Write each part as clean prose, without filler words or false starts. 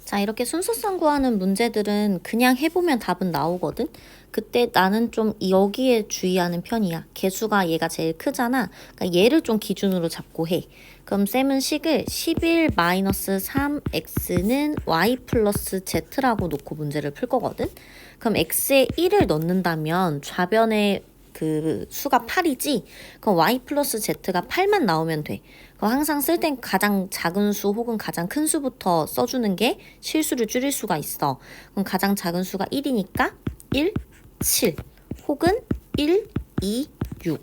자, 이렇게 순서상 구하는 문제들은 그냥 해보면 답은 나오거든? 그때 나는 좀 여기에 주의하는 편이야. 개수가 얘가 제일 크잖아. 그러니까 얘를 좀 기준으로 잡고 해. 그럼 쌤은 식을 11-3x는 y 플러스 z라고 놓고 문제를 풀 거거든? 그럼 x에 1을 넣는다면 좌변에 그 수가 8이지? 그럼 y 플러스 z가 8만 나오면 돼. 그럼 항상 쓸 땐 가장 작은 수 혹은 가장 큰 수부터 써주는 게 실수를 줄일 수가 있어. 그럼 가장 작은 수가 1이니까 1, 7 혹은 1, 2, 6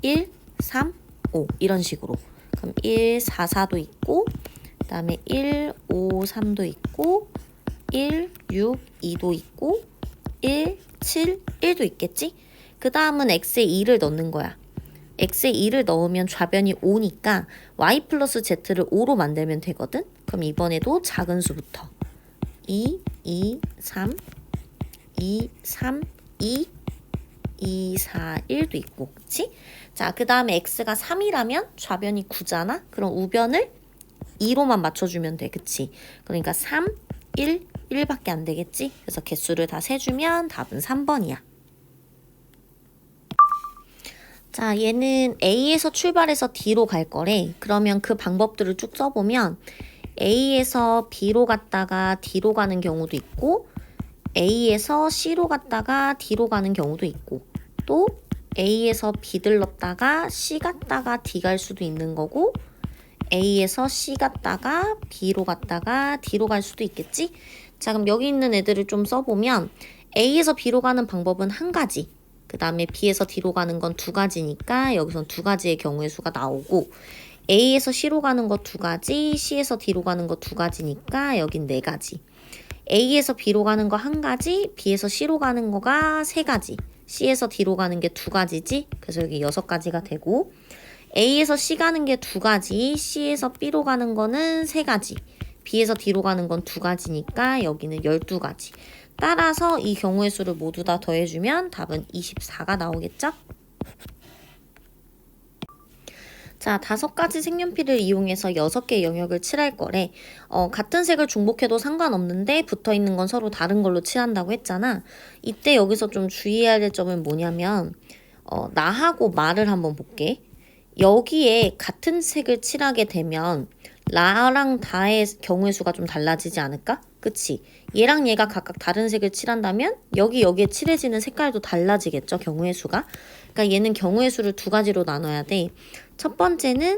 1, 3, 5 이런 식으로. 그럼 1, 4, 4도 있고 그 다음에 1, 5, 3도 있고 1, 6, 2도 있고 1, 7, 1도 있겠지? 그 다음은 x에 2를 넣는 거야. x에 2를 넣으면 좌변이 5니까 y 플러스 z를 5로 만들면 되거든? 그럼 이번에도 작은 수부터 2, 2, 3, 2, 3, 2, 2, 4, 1도 있고, 그치? 자, 그 다음에 x가 3이라면 좌변이 9잖아? 그럼 우변을 2로만 맞춰주면 돼, 그치? 그러니까 3, 1, 1밖에 안 되겠지? 그래서 개수를 다 세주면 답은 3번이야. 자, 얘는 A에서 출발해서 D로 갈 거래. 그러면 그 방법들을 쭉 써보면 A에서 B로 갔다가 D로 가는 경우도 있고 A에서 C로 갔다가 D로 가는 경우도 있고 또 A에서 B 들렀다가 C 갔다가 D 갈 수도 있는 거고 A에서 C 갔다가 B로 갔다가 D로 갈 수도 있겠지? 자, 그럼 여기 있는 애들을 좀 써보면 A에서 B로 가는 방법은 한 가지. 그 다음에 B에서 D로 가는 건 두 가지니까 여기선 두 가지의 경우의 수가 나오고 A에서 C로 가는 거 두 가지, C에서 D로 가는 거 두 가지니까 여긴 네 가지. A에서 B로 가는 거 한 가지, B에서 C로 가는 거가 세 가지, C에서 D로 가는 게 두 가지지? 그래서 여기 6가지가 되고 A에서 C 가는 게 두 가지, C에서 B로 가는 거는 세 가지, B에서 D로 가는 건 두 가지니까 여기는 12가지. 따라서 이 경우의 수를 모두 다 더해주면 답은 24가 나오겠죠? 자, 5가지 색연필을 이용해서 6개의 영역을 칠할 거래. 같은 색을 중복해도 상관없는데 붙어있는 건 서로 다른 걸로 칠한다고 했잖아. 이때 여기서 좀 주의해야 될 점은 뭐냐면 나하고 마를 한번 볼게. 여기에 같은 색을 칠하게 되면 라랑 다의 경우의 수가 좀 달라지지 않을까? 그치? 얘랑 얘가 각각 다른 색을 칠한다면 여기에 칠해지는 색깔도 달라지겠죠? 경우의 수가. 그러니까 얘는 경우의 수를 두 가지로 나눠야 돼. 첫 번째는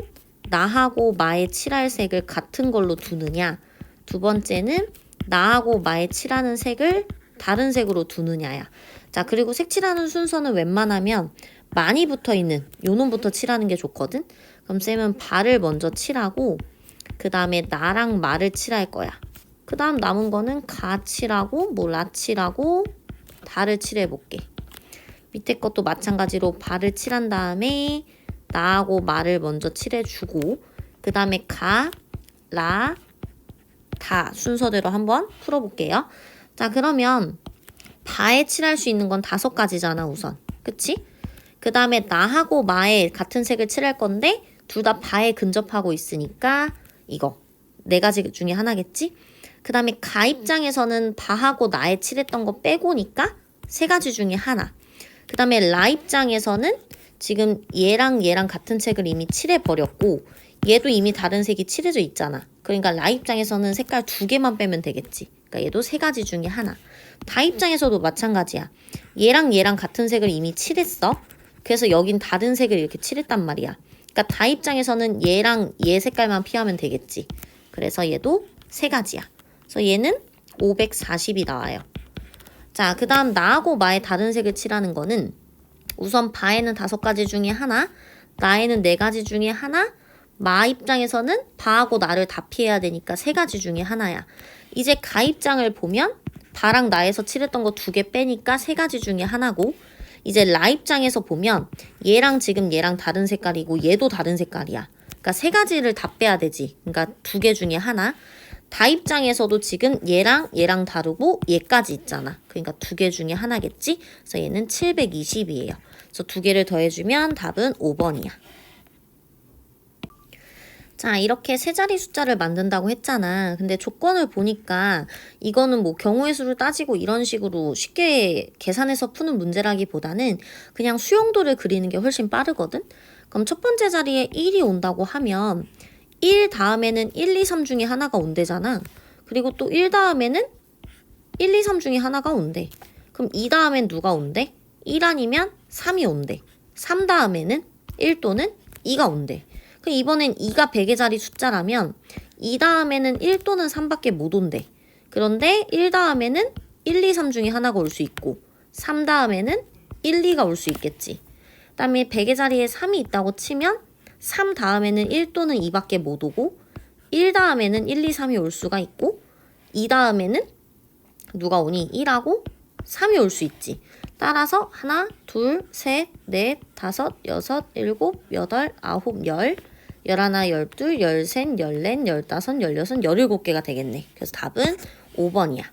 나하고 마의 칠할 색을 같은 걸로 두느냐. 두 번째는 나하고 마의 칠하는 색을 다른 색으로 두느냐야. 자, 그리고 색칠하는 순서는 웬만하면 많이 붙어있는 요 놈부터 칠하는 게 좋거든. 그럼 쌤은 발을 먼저 칠하고 그 다음에 나랑 마를 칠할 거야. 그 다음 남은 거는 가 칠하고 뭐 라 칠하고 다를 칠해볼게. 밑에 것도 마찬가지로 발을 칠한 다음에 나하고 마를 먼저 칠해주고 그 다음에 가, 라, 다 순서대로 한번 풀어볼게요. 자, 그러면 바에 칠할 수 있는 건 5가지잖아 우선. 그치? 그 다음에 나하고 마에 같은 색을 칠할 건데 둘 다 바에 근접하고 있으니까 이거 4가지 중에 하나겠지? 그 다음에 가 입장에서는 바하고 나에 칠했던 거 빼고니까 3가지 중에 하나. 그 다음에 라 입장에서는 지금 얘랑 같은 색을 이미 칠해버렸고 얘도 이미 다른 색이 칠해져 있잖아. 그러니까 라 입장에서는 색깔 2개만 빼면 되겠지. 그러니까 얘도 3가지 중에 하나. 다 입장에서도 마찬가지야. 얘랑 같은 색을 이미 칠했어. 그래서 여긴 다른 색을 이렇게 칠했단 말이야. 그러니까 다 입장에서는 얘랑 얘 색깔만 피하면 되겠지. 그래서 얘도 3가지야. 그래서 얘는 540이 나와요. 자, 그 다음 나하고 마의 다른 색을 칠하는 거는 우선 바에는 5가지 중에 하나, 나에는 4가지 중에 하나, 마 입장에서는 바하고 나를 다 피해야 되니까 3가지 중에 하나야. 이제 가 입장을 보면 바랑 나에서 칠했던 거 2개 빼니까 3가지 중에 하나고 이제 라 입장에서 보면 얘랑 지금 얘랑 다른 색깔이고 얘도 다른 색깔이야. 그러니까 3가지를 다 빼야 되지. 그러니까 2개 중에 하나. 다 입장에서도 지금 얘랑 다르고 얘까지 있잖아. 그러니까 2개 중에 하나겠지? 그래서 얘는 720이에요. 그래서 2개를 더해주면 답은 5번이야. 자, 이렇게 세 자리 숫자를 만든다고 했잖아. 근데 조건을 보니까 이거는 뭐 경우의 수를 따지고 이런 식으로 쉽게 계산해서 푸는 문제라기보다는 그냥 수용도를 그리는 게 훨씬 빠르거든? 그럼 첫 번째 자리에 1이 온다고 하면 1 다음에는 1, 2, 3 중에 하나가 온대잖아. 그리고 또 1 다음에는 1, 2, 3 중에 하나가 온대. 그럼 2 다음엔 누가 온대? 1 아니면 3이 온대. 3 다음에는 1 또는 2가 온대. 그럼 이번엔 2가 100의 자리 숫자라면 2 다음에는 1 또는 3밖에 못 온대. 그런데 1 다음에는 1, 2, 3 중에 하나가 올 수 있고 3 다음에는 1, 2가 올 수 있겠지. 그 다음에 100의 자리에 3이 있다고 치면 3 다음에는 1 또는 2밖에 못 오고 1 다음에는 1, 2, 3이 올 수가 있고 2 다음에는 누가 오니? 1하고 3이 올 수 있지. 따라서 하나, 둘, 셋, 넷, 다섯, 여섯, 일곱, 여덟, 아홉, 열, 열하나, 열둘, 열셋, 열넷, 열다섯, 열여섯, 열일곱 개가 되겠네. 그래서 답은 5번이야.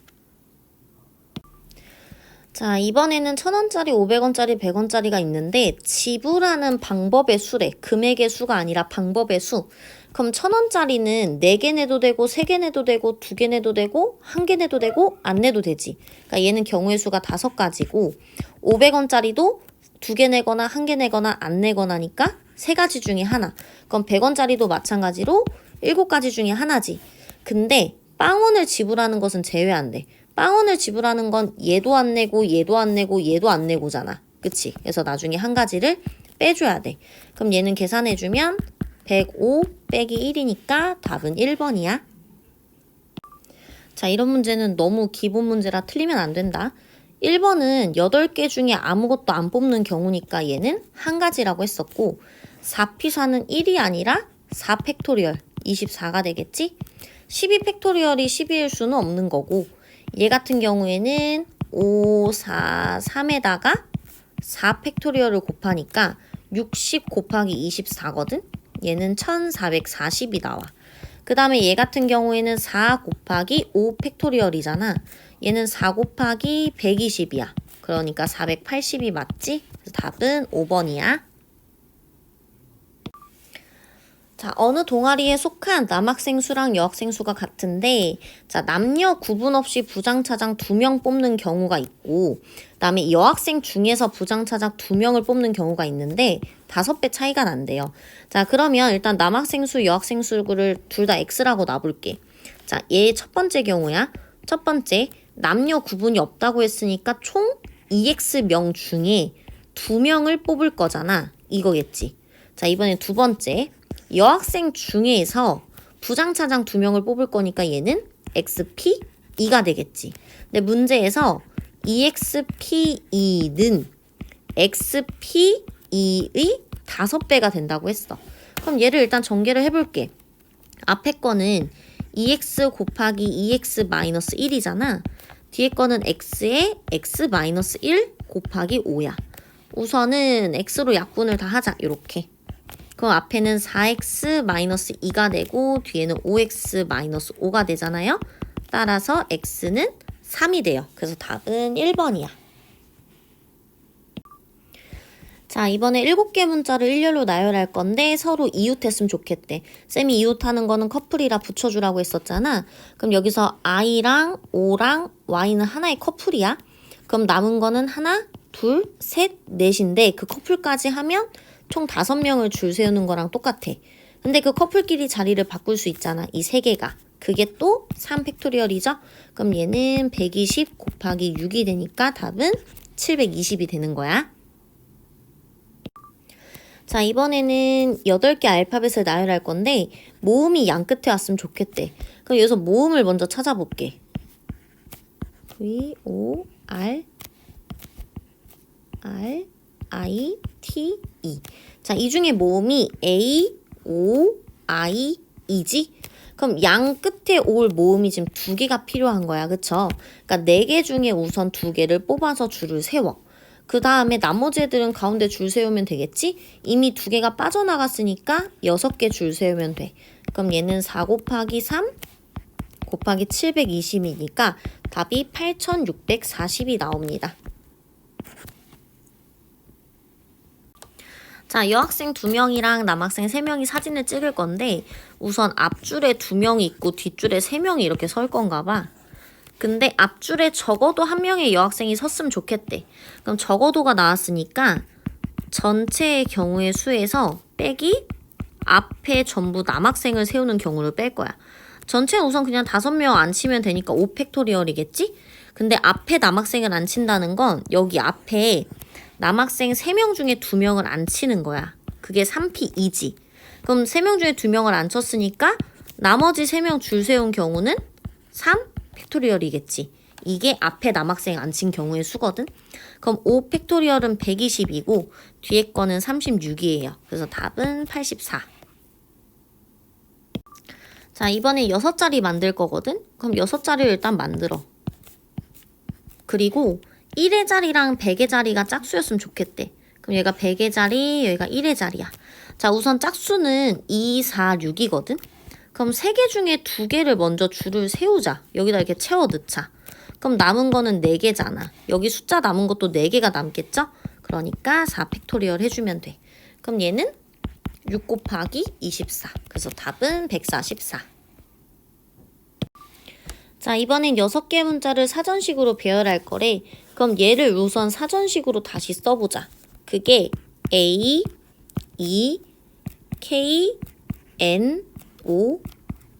자, 이번에는 1,000원짜리, 500원짜리, 100원짜리가 있는데 지불하는 방법의 수래. 금액의 수가 아니라 방법의 수. 그럼 1,000원짜리는 4개 내도 되고 3개 내도 되고 2개 내도 되고 1개 내도 되고 안 내도 되지. 그러니까 얘는 경우의 수가 5가지고 500원짜리도 2개 내거나 1개 내거나 안 내거나니까 3가지 중에 하나. 그럼 100원짜리도 마찬가지로 7가지 중에 하나지. 근데 빵원을 지불하는 것은 제외한대. 빵원을 지불하는 건 얘도 안 내고 얘도 안 내고 얘도 안 내고잖아. 그치? 그래서 나중에 한 가지를 빼줘야 돼. 그럼 얘는 계산해주면 105 빼기 1이니까 답은 1번이야. 자, 이런 문제는 너무 기본 문제라 틀리면 안 된다. 1번은 8개 중에 아무것도 안 뽑는 경우니까 얘는 한 가지라고 했었고 4피사는 1이 아니라 4팩토리얼 24가 되겠지? 12팩토리얼이 12일 수는 없는 거고 얘 같은 경우에는 5, 4, 3에다가 4팩토리얼을 곱하니까 60 곱하기 24거든? 얘는 1440이 나와. 그 다음에 얘 같은 경우에는 4 곱하기 5 팩토리얼이잖아. 얘는 4 곱하기 120이야. 그러니까 480이 맞지? 그래서 답은 5번이야. 자, 어느 동아리에 속한 남학생 수랑 여학생 수가 같은데, 자, 남녀 구분 없이 부장차장 2명 뽑는 경우가 있고, 그 다음에 여학생 중에서 부장차장 2명을 뽑는 경우가 있는데, 5배 차이가 난대요. 자, 그러면 일단 남학생 수, 여학생 수를 둘 다 X라고 놔볼게. 자, 얘 첫 번째 경우야. 첫 번째, 남녀 구분이 없다고 했으니까 총 2X명 중에 2명을 뽑을 거잖아. 이거겠지. 자, 이번엔 두 번째. 여학생 중에서 부장차장 2명을 뽑을 거니까 얘는 XP2가 되겠지. 근데 문제에서 EXP2는 XP2의 5배가 된다고 했어. 그럼 얘를 일단 전개를 해볼게. 앞에 거는 2X 곱하기 2X 마이너스 1이잖아. 뒤에 거는 X에 X 마이너스 1 곱하기 5야. 우선은 X로 약분을 다 하자. 이렇게. 그럼 앞에는 4x-2가 되고 뒤에는 5x-5가 되잖아요. 따라서 x는 3이 돼요. 그래서 답은 1번이야. 자, 이번에 7개 문자를 일렬로 나열할 건데 서로 이웃했으면 좋겠대. 쌤이 이웃하는 거는 커플이라 붙여주라고 했었잖아. 그럼 여기서 I랑 O랑 Y는 하나의 커플이야. 그럼 남은 거는 하나, 둘, 셋, 넷인데 그 커플까지 하면 총 5명을 줄 세우는 거랑 똑같아. 근데 그 커플끼리 자리를 바꿀 수 있잖아. 이 3개가. 그게 또 3팩토리얼이죠? 그럼 얘는 120 곱하기 6이 되니까 답은 720이 되는 거야. 자, 이번에는 8개 알파벳을 나열할 건데 모음이 양 끝에 왔으면 좋겠대. 그럼 여기서 모음을 먼저 찾아볼게. V, O, R, I, T, E. 자, 이 중에 모음이 A, O, I, E지? 그럼 양 끝에 올 모음이 지금 2개가 필요한 거야. 그쵸? 그러니까 4개 중에 우선 2개를 뽑아서 줄을 세워. 그 다음에 나머지 애들은 가운데 줄 세우면 되겠지? 이미 2개가 빠져나갔으니까 6개 줄 세우면 돼. 그럼 얘는 4 곱하기 3 곱하기 720이니까 답이 8640이 나옵니다. 자, 여학생 2명이랑 남학생 3명이 사진을 찍을 건데 우선 앞줄에 2명이 있고 뒷줄에 3명이 이렇게 설 건가 봐. 근데 앞줄에 적어도 1명의 여학생이 섰으면 좋겠대. 그럼 적어도가 나왔으니까 전체의 경우의 수에서 빼기 앞에 전부 남학생을 세우는 경우를 뺄 거야. 전체 우선 그냥 5명 안 치면 되니까 5팩토리얼이겠지? 근데 앞에 남학생을 안 친다는 건 여기 앞에 남학생 3명 중에 2명을 안 치는 거야. 그게 3P2지. 그럼 3명 중에 2명을 안 쳤으니까 나머지 3명 줄 세운 경우는 3팩토리얼이겠지. 이게 앞에 남학생 안 친 경우의 수거든. 그럼 5팩토리얼은 120이고 뒤에 거는 36이에요. 그래서 답은 84. 자, 이번에 6자리 만들 거거든? 그럼 6자리를 일단 만들어. 그리고 1의 자리랑 100의 자리가 짝수였으면 좋겠대. 그럼 얘가 100의 자리, 여기가 1의 자리야. 자, 우선 짝수는 2, 4, 6이거든? 그럼 3개 중에 2개를 먼저 줄을 세우자. 여기다 이렇게 채워 넣자. 그럼 남은 거는 4개잖아. 여기 숫자 남은 것도 4개가 남겠죠? 그러니까 4팩토리얼 해주면 돼. 그럼 얘는 6 곱하기 24. 그래서 답은 144. 자, 이번엔 6개 문자를 사전식으로 배열할 거래. 그럼 얘를 우선 사전식으로 다시 써보자. 그게 A, E, K, N, O,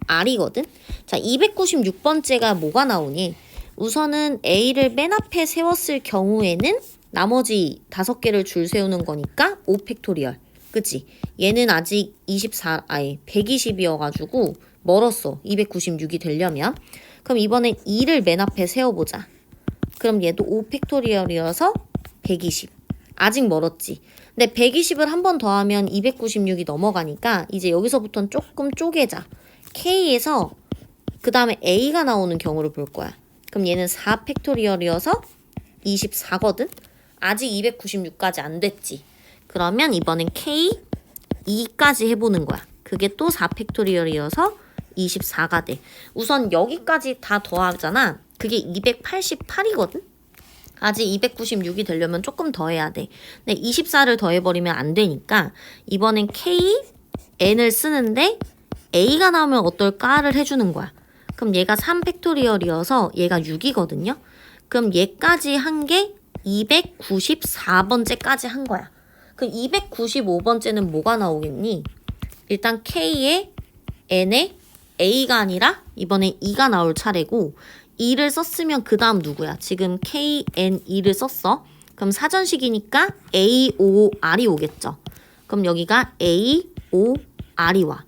R이거든? 자, 296번째가 뭐가 나오니? 우선은 A를 맨 앞에 세웠을 경우에는 나머지 5개를 줄 세우는 거니까 5팩토리얼. 그치? 얘는 아직 120이어가지고 멀었어. 296이 되려면. 그럼 이번엔 2를 맨 앞에 세워보자. 그럼 얘도 5팩토리얼이어서 120. 아직 멀었지. 근데 120을 한 번 더하면 296이 넘어가니까 이제 여기서부터는 조금 쪼개자. K에서 그 다음에 A가 나오는 경우를 볼 거야. 그럼 얘는 4팩토리얼이어서 24거든? 아직 296까지 안 됐지. 그러면 이번엔 K, 2까지 해보는 거야. 그게 또 4팩토리얼이어서 24가 돼. 우선 여기까지 다 더하잖아. 그게 288이거든? 아직 296이 되려면 조금 더 해야 돼. 근데 24를 더해버리면 안 되니까 이번엔 K, N을 쓰는데 A가 나오면 어떨까를 해주는 거야. 그럼 얘가 3팩토리얼이어서 얘가 6이거든요. 그럼 얘까지 한 게 294번째까지 한 거야. 그럼 295번째는 뭐가 나오겠니? 일단 K에 N에 A가 아니라 이번에 2가 나올 차례고 2를 썼으면 그 다음 누구야? 지금 K, N, 2를 썼어. 그럼 사전식이니까 A, O, R이 오겠죠. 그럼 여기가 A, O, R이 와.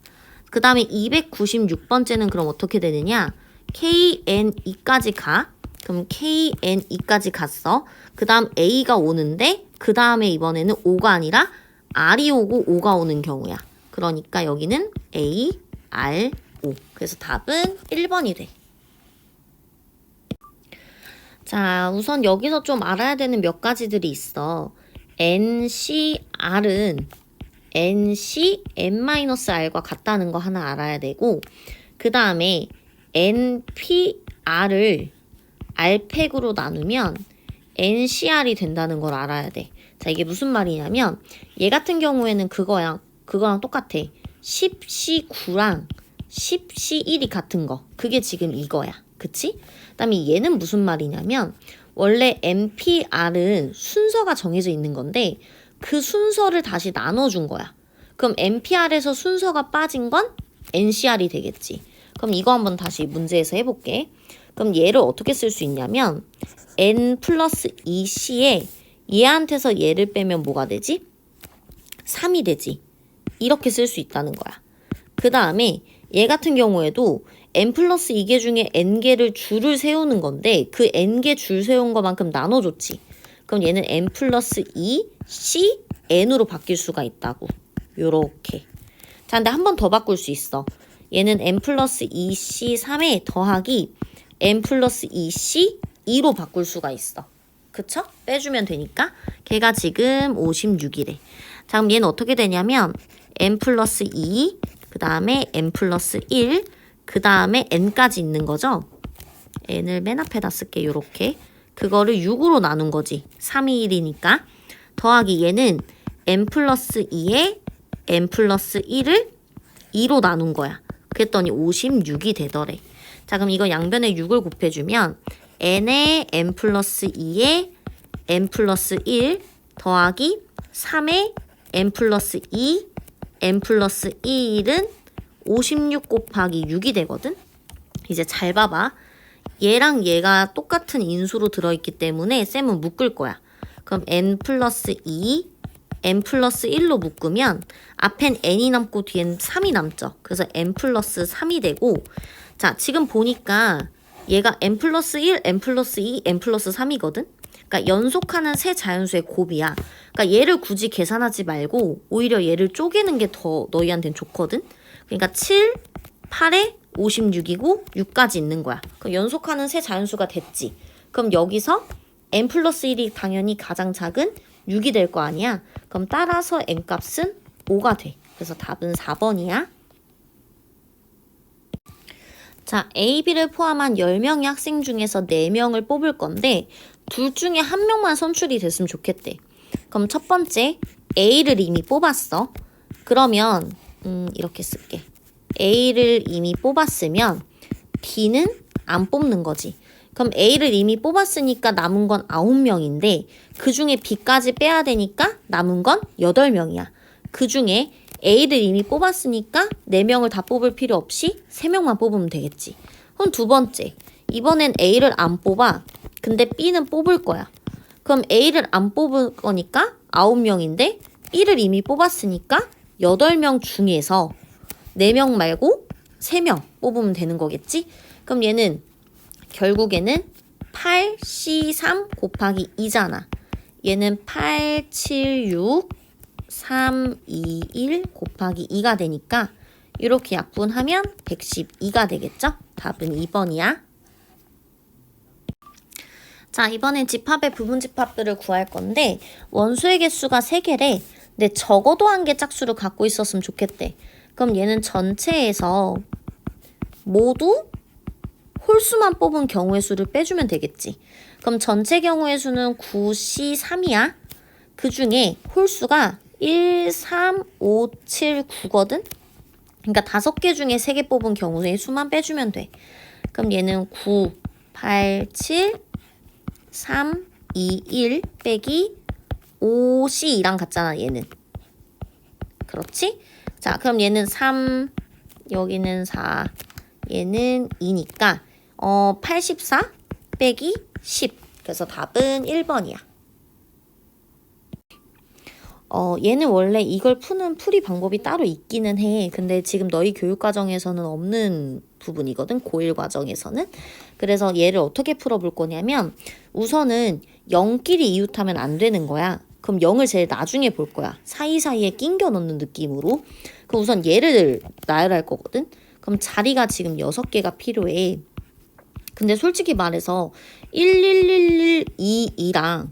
그 다음에 296번째는 그럼 어떻게 되느냐? K, N, 2까지 가. 그럼 K, N, 2까지 갔어. 그 다음 A가 오는데 그 다음에 이번에는 O가 아니라 R이 오고 O가 오는 경우야. 그러니까 여기는 A, R, O. 그래서 답은 1번이 돼. 자, 우선 여기서 좀 알아야 되는 몇 가지들이 있어. NCR은 NC, N-R과 같다는 거 하나 알아야 되고 그 다음에 NPR을 R팩으로 나누면 NCR이 된다는 걸 알아야 돼. 자, 이게 무슨 말이냐면 얘 같은 경우에는 그거랑 똑같아. 10C9랑 10C1이 같은 거. 그게 지금 이거야. 그치? 그 다음에 얘는 무슨 말이냐면 원래 NPR은 순서가 정해져 있는 건데 그 순서를 다시 나눠준 거야. 그럼 NPR에서 순서가 빠진 건 NCR이 되겠지. 그럼 이거 한번 다시 문제에서 해볼게. 그럼 얘를 어떻게 쓸 수 있냐면 N 플러스 2C에 얘한테서 얘를 빼면 뭐가 되지? 3이 되지. 이렇게 쓸 수 있다는 거야. 그 다음에 얘 같은 경우에도 N 플러스 2개 중에 N개를 줄을 세우는 건데 그 N개 줄 세운 것만큼 나눠줬지. 그럼 얘는 N 플러스 2, C, N으로 바뀔 수가 있다고. 요렇게. 자, 근데 한 번 더 바꿀 수 있어. 얘는 N 플러스 2C 3에 더하기 N 플러스 2C 2로 바꿀 수가 있어. 그쵸? 빼주면 되니까. 걔가 지금 56이래. 자, 그럼 얘는 어떻게 되냐면 N 플러스 2, 그 다음에 N 플러스 1, 그 다음에 N까지 있는 거죠? N을 맨 앞에다 쓸게. 요렇게. 그거를 6으로 나눈 거지. 3이 1이니까. 더하기 얘는 n 플러스 2에 n 플러스 1을 2로 나눈 거야. 그랬더니 56이 되더래. 자, 그럼 이거 양변에 6을 곱해주면 n에 n 플러스 2에 n 플러스 1 더하기 3에 n 플러스 2 n 플러스 1은 56 곱하기 6이 되거든. 이제 잘 봐봐. 얘랑 얘가 똑같은 인수로 들어있기 때문에 쌤은 묶을 거야. 그럼 n 플러스 2, n 플러스 1로 묶으면 앞엔 n이 남고 뒤엔 3이 남죠. 그래서 n 플러스 3이 되고, 자, 지금 보니까 얘가 n 플러스 1, n 플러스 2, n 플러스 3이거든. 그러니까 연속하는 세 자연수의 곱이야. 그러니까 얘를 굳이 계산하지 말고 오히려 얘를 쪼개는 게 더 너희한테는 좋거든. 그러니까 7, 8에 56이고 6까지 있는 거야. 그럼 연속하는 세 자연수가 됐지. 그럼 여기서 n 플러스 1이 당연히 가장 작은 6이 될 거 아니야. 그럼 따라서 n 값은 5가 돼. 그래서 답은 4번이야. 자, A, B를 포함한 10명의 학생 중에서 4명을 뽑을 건데 둘 중에 한 명만 선출이 됐으면 좋겠대. 그럼 첫 번째 A를 이미 뽑았어. 그러면 이렇게 쓸게. A를 이미 뽑았으면 B는 안 뽑는 거지. 그럼 A를 이미 뽑았으니까 남은 건 9명인데 그 중에 B까지 빼야 되니까 남은 건 8명이야. 그 중에 A를 이미 뽑았으니까 4명을 다 뽑을 필요 없이 3명만 뽑으면 되겠지. 그럼 두 번째, 이번엔 A를 안 뽑아. 근데 B는 뽑을 거야. 그럼 A를 안 뽑을 거니까 9명인데 B를 이미 뽑았으니까 8명 중에서 4명 말고 3명 뽑으면 되는 거겠지? 그럼 얘는 결국에는 8C3 곱하기 2잖아. 얘는 8, 7, 6, 3, 2, 1 곱하기 2가 되니까 이렇게 약분하면 112가 되겠죠? 답은 2번이야. 자, 이번엔 집합의 부분집합들을 구할 건데 원수의 개수가 3개래. 근데 적어도 한 개 짝수를 갖고 있었으면 좋겠대. 그럼 얘는 전체에서 모두 홀수만 뽑은 경우의 수를 빼주면 되겠지. 그럼 전체 경우의 수는 9C3이야. 그 중에 홀수가 1, 3, 5, 7, 9거든? 그러니까 5개 중에 3개 뽑은 경우의 수만 빼주면 돼. 그럼 얘는 9, 8, 7, 3, 2, 1 빼기 5C2랑 같잖아, 얘는. 그렇지? 자, 그럼 얘는 3, 여기는 4, 얘는 2니까 84 빼기 10. 그래서 답은 1번이야. 얘는 원래 이걸 푸는 풀이 방법이 따로 있기는 해. 근데 지금 너희 교육 과정에서는 없는 부분이거든. 고1 과정에서는. 그래서 얘를 어떻게 풀어볼 거냐면 우선은 0끼리 이웃하면 안 되는 거야. 그럼 0을 제일 나중에 볼 거야. 사이사이에 낑겨 넣는 느낌으로. 그럼 우선 얘를 나열할 거거든. 그럼 자리가 지금 6개가 필요해. 근데 솔직히 말해서 11112랑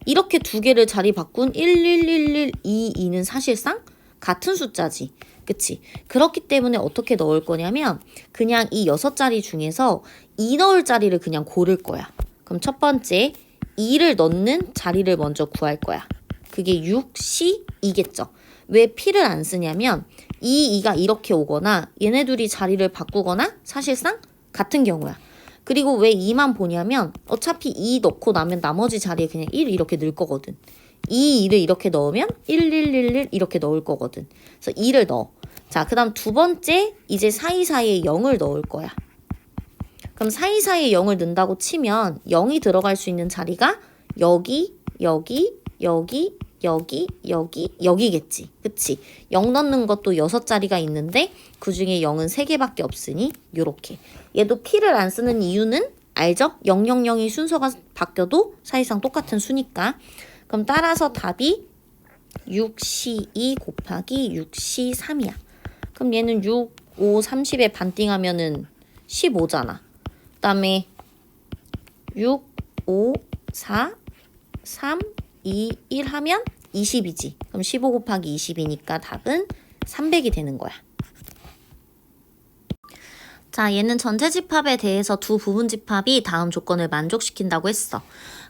이렇게 두 개를 자리 바꾼 11122는 사실상 같은 숫자지. 그치? 그렇기 때문에 어떻게 넣을 거냐면 그냥 이 6자리 중에서 2 넣을 자리를 그냥 고를 거야. 그럼 첫 번째 2를 넣는 자리를 먼저 구할 거야. 그게 6C2겠죠. 왜 P를 안 쓰냐면 2가 이렇게 오거나 얘네 둘이 자리를 바꾸거나 사실상 같은 경우야. 그리고 왜 2만 보냐면 어차피 2 넣고 나면 나머지 자리에 그냥 1 이렇게 넣을 거거든. 2를 이렇게 넣으면 1111 이렇게 넣을 거거든. 그래서 2를 넣어. 자, 그 다음 두 번째 이제 사이사이에 0을 넣을 거야. 그럼 사이사이에 0을 넣는다고 치면 0이 들어갈 수 있는 자리가 여기, 여기, 여기, 여기, 여기, 여기겠지. 그치? 0 넣는 것도 6자리가 있는데 그 중에 0은 3개밖에 없으니 요렇게. 얘도 P를 안 쓰는 이유는 알죠? 000이 순서가 바뀌어도 사실상 똑같은 수니까. 그럼 따라서 답이 6C2 곱하기 6C3이야. 그럼 얘는 6, 5, 30에 반띵하면은 15잖아. 그 다음에 6, 5, 4, 3, 2, 1 하면 20이지. 그럼 15 곱하기 20이니까 답은 300이 되는 거야. 자, 얘는 전체 집합에 대해서 두 부분 집합이 다음 조건을 만족시킨다고 했어.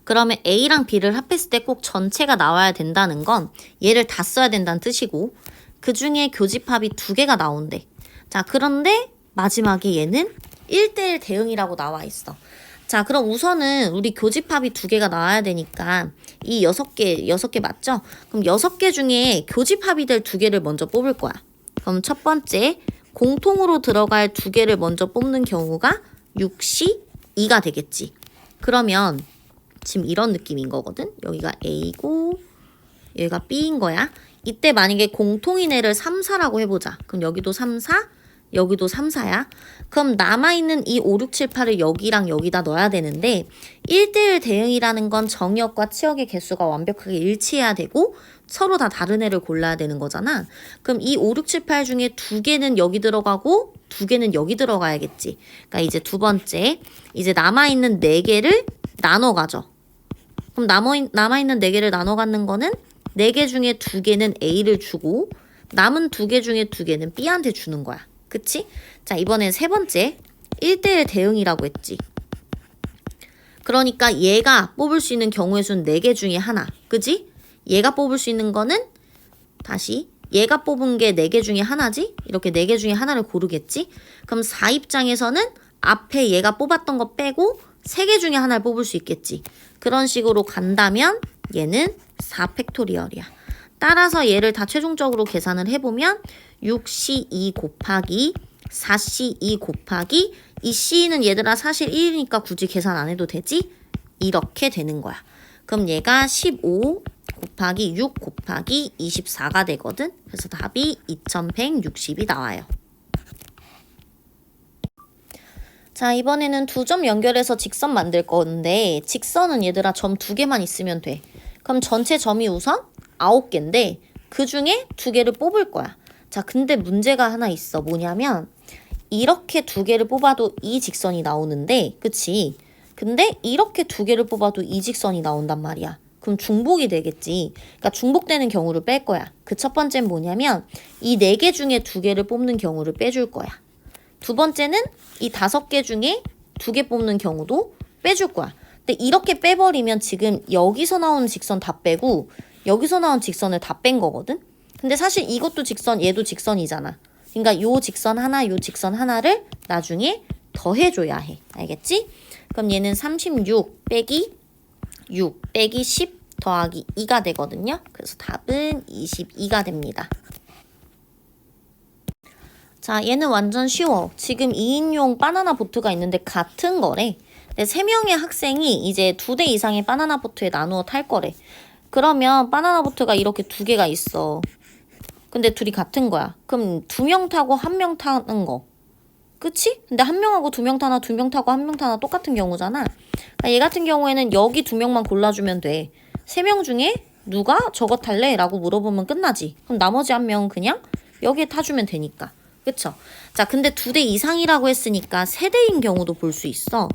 그러면 A랑 B를 합했을 때 꼭 전체가 나와야 된다는 건 얘를 다 써야 된다는 뜻이고, 그 중에 교집합이 두 개가 나온대. 자, 그런데 마지막에 얘는 1대1 대응이라고 나와 있어. 자, 그럼 우선은 우리 교집합이 두 개가 나와야 되니까 이 6개 맞죠? 그럼 6개 중에 교집합이 될 두 개를 먼저 뽑을 거야. 그럼 첫 번째, 공통으로 들어갈 두 개를 먼저 뽑는 경우가 6시 2가 되겠지. 그러면 지금 이런 느낌인 거거든. 여기가 A고 여기가 B인 거야. 이때 만약에 공통인 애를 3, 4라고 해보자. 그럼 여기도 3, 4, 여기도 3, 4야. 그럼 남아있는 이 5, 6, 7, 8을 여기랑 여기다 넣어야 되는데 1대1 대응이라는 건 정의역과 치역의 개수가 완벽하게 일치해야 되고 서로 다 다른 애를 골라야 되는 거잖아. 그럼 이 5, 6, 7, 8 중에 두 개는 여기 들어가고 두 개는 여기 들어가야겠지. 그러니까 이제 두 번째, 이제 남아있는 4개를 나눠 가져. 그럼 남아있는 4개를 나눠 갖는 거는 4개 중에 2개는 A를 주고 남은 2개 중에 2개는 B한테 주는 거야. 그치? 자, 이번엔 세 번째, 1대1 대응이라고 했지. 그러니까 얘가 뽑을 수 있는 경우의 수는 4개 중에 하나. 그지? 얘가 뽑을 수 있는 거는 다시 얘가 뽑은 게 4개 중에 하나지? 이렇게 4개 중에 하나를 고르겠지? 그럼 4 입장에서는 앞에 얘가 뽑았던 거 빼고 3개 중에 하나를 뽑을 수 있겠지. 그런 식으로 간다면 얘는 4팩토리얼이야. 따라서 얘를 다 최종적으로 계산을 해보면 6C2 곱하기 4C2 곱하기 이 C는 얘들아 사실 1이니까 굳이 계산 안 해도 되지? 이렇게 되는 거야. 그럼 얘가 15 곱하기 6 곱하기 24가 되거든. 그래서 답이 2160이 나와요. 자, 이번에는 두 점 연결해서 직선 만들 건데 직선은 얘들아 점 2개만 있으면 돼. 그럼 전체 점이 우선 9개인데 그 중에 2개를 뽑을 거야. 자, 근데 문제가 하나 있어. 뭐냐면 이렇게 2개를 뽑아도 이 직선이 나오는데, 그치? 근데 이렇게 2개를 뽑아도 이 직선이 나온단 말이야. 그럼 중복이 되겠지. 그러니까 중복되는 경우를 뺄 거야. 그 첫 번째는 뭐냐면 이 4개 중에 2개를 뽑는 경우를 빼줄 거야. 두 번째는 이 5개 중에 2개 뽑는 경우도 빼줄 거야. 근데 이렇게 빼버리면 지금 여기서 나오는 직선 다 빼고 여기서 나온 직선을 다 뺀 거거든? 근데 사실 이것도 직선, 얘도 직선이잖아. 그러니까 요 직선 하나, 요 직선 하나를 나중에 더해줘야 해. 알겠지? 그럼 얘는 36 빼기 6 빼기 10 더하기 2가 되거든요. 그래서 답은 22가 됩니다. 자, 얘는 완전 쉬워. 지금 2인용 바나나 보트가 있는데 같은 거래. 근데 3명의 학생이 이제 2대 이상의 바나나 보트에 나누어 탈 거래. 그러면 바나나 보트가 이렇게 2개가 있어. 근데 둘이 같은 거야. 그럼 2명 타고 1명 타는 거. 그치? 근데 1명하고 2명 타나 2명 타고 1명 타나 똑같은 경우잖아. 그러니까 얘 같은 경우에는 여기 2명만 골라주면 돼. 3명 중에 누가 저거 탈래? 라고 물어보면 끝나지. 그럼 나머지 1명은 그냥 여기에 타주면 되니까. 그쵸? 자, 근데 2대 이상이라고 했으니까 세대인 경우도 볼 수 있어.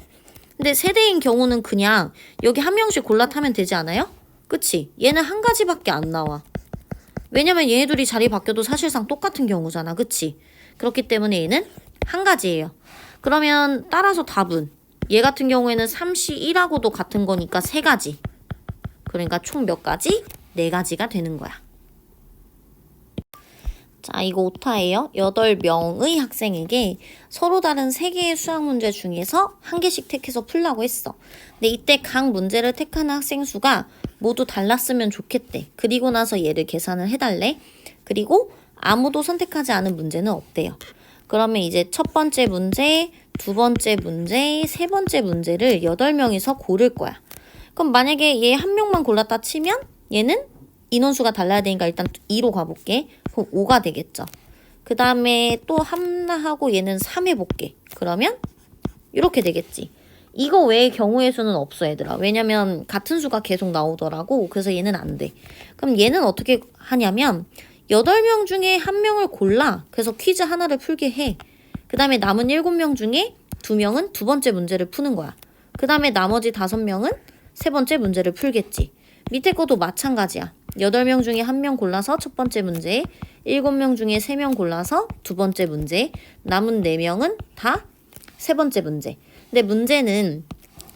근데 세대인 경우는 그냥 여기 1명씩 골라 타면 되지 않아요? 그치? 얘는 한 가지밖에 안 나와. 왜냐면 얘네들이 자리 바뀌어도 사실상 똑같은 경우잖아. 그치? 그렇기 때문에 얘는 한 가지예요. 그러면 따라서 답은 얘 같은 경우에는 3C1하고도 같은 거니까 3가지. 그러니까 총 몇 가지? 4가지가 되는 거야. 자, 이거 오타예요. 8명의 학생에게 서로 다른 3개의 수학 문제 중에서 1개씩 택해서 풀라고 했어. 근데 이때 각 문제를 택하는 학생 수가 모두 달랐으면 좋겠대. 그리고 나서 얘를 계산을 해달래. 그리고 아무도 선택하지 않은 문제는 없대요. 그러면 이제 첫 번째 문제, 두 번째 문제, 세 번째 문제를 8명이서 고를 거야. 그럼 만약에 얘 1명만 골랐다 치면 얘는 인원수가 달라야 되니까 일단 2로 가볼게. 그럼 5가 되겠죠. 그 다음에 또 하나 하고 얘는 3 해볼게. 그러면 이렇게 되겠지. 이거 외의 경우의 수는 없어 얘들아. 왜냐면 같은 수가 계속 나오더라고. 그래서 얘는 안 돼. 그럼 얘는 어떻게 하냐면 8명 중에 1명을 골라. 그래서 퀴즈 하나를 풀게 해. 그 다음에 남은 7명 중에 2명은 두 번째 문제를 푸는 거야. 그 다음에 나머지 5명은 세 번째 문제를 풀겠지. 밑에 것도 마찬가지야. 8명 중에 1명 골라서 첫 번째 문제, 7명 중에 3명 골라서 두 번째 문제, 남은 4명은 다 세 번째 문제. 근데 문제는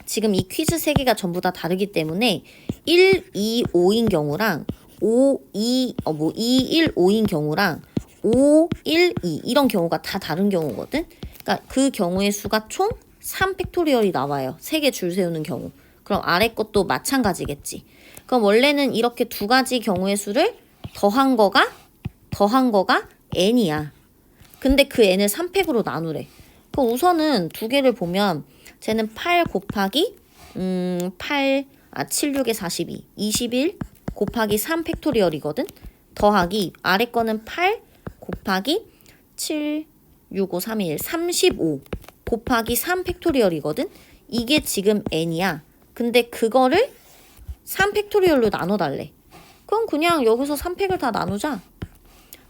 지금 이 퀴즈 세 개가 전부 다 다르기 때문에 1, 2, 5인 경우랑 2, 1, 5인 경우랑 5, 1, 2 이런 경우가 다 다른 경우거든. 그러니까 그 경우의 수가 총 3팩토리얼이 나와요. 세 개 줄 세우는 경우. 그럼 아래 것도 마찬가지겠지. 그럼 원래는 이렇게 두 가지 경우의 수를 더한 거가 n이야. 근데 그 n을 3팩으로 나누래. 그럼 우선은 두 개를 보면 쟤는 8 곱하기 7, 6에 42, 21 곱하기 3 팩토리얼이거든. 더하기 아래 거는 8 곱하기 7, 6, 5, 3, 1, 35 곱하기 3 팩토리얼이거든. 이게 지금 n이야. 근데 그거를 3 팩토리얼로 나눠달래. 그럼 그냥 여기서 3팩을 다 나누자.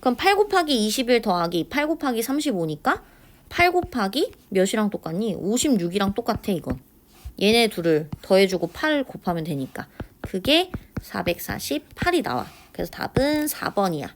그럼 8 곱하기 21 더하기 8 곱하기 35니까 8 곱하기 몇이랑 똑같니? 56이랑 똑같아 이건. 얘네 둘을 더해주고 8 곱하면 되니까. 그게 448이 나와. 그래서 답은 4번이야.